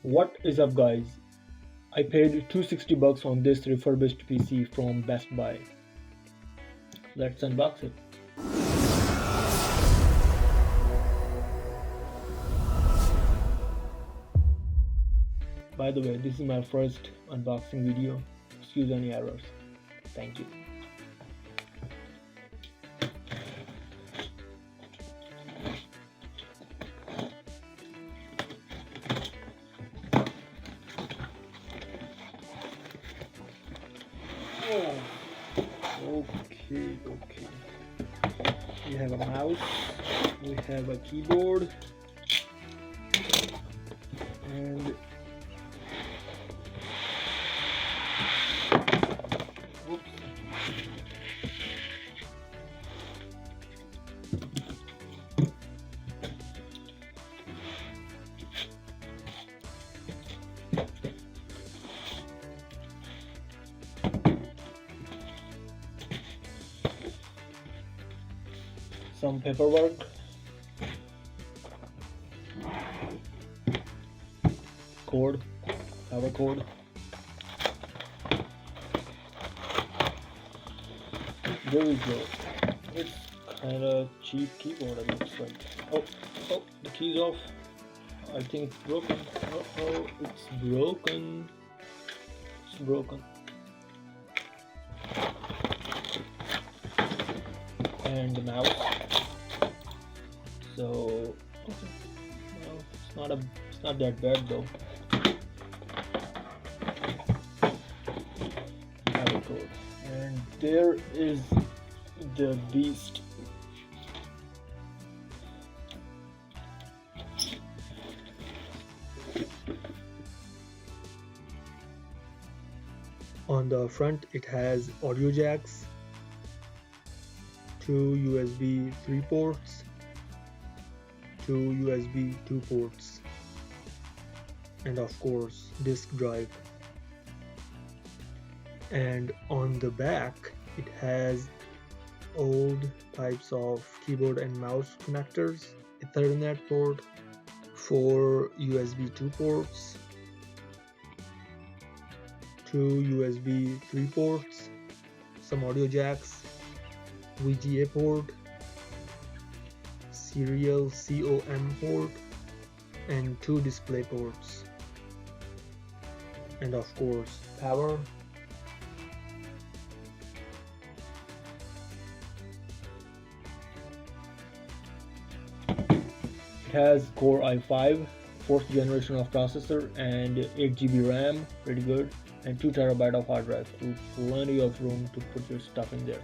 What is up, guys? I paid $260 on this refurbished PC from Best Buy. Let's unbox it. By the way, this is my first unboxing video. Excuse any errors. Thank you. Okay. We have a mouse, we have a keyboard, and whoops. Some paperwork, power cord. There we go. It's kind of cheap keyboard, it looks like. Oh, the key's off. I think it's broken. Oh, it's broken. It's broken. And the mouse. So, okay. Well, it's not that bad though. Power cord. And there is the beast. On the front it has audio jacks, 2 USB 3 ports, 2 USB 2 ports, and of course disk drive. And on the back it has old types of keyboard and mouse connectors, Ethernet port, 4 USB 2 ports, 2 USB 3 ports, some audio jacks, VGA port, serial COM port, and 2 display ports, and of course power. It has Core i5, 4th generation of processor, and 8 GB RAM, pretty good, and 2 TB of hard drive, so plenty of room to put your stuff in there.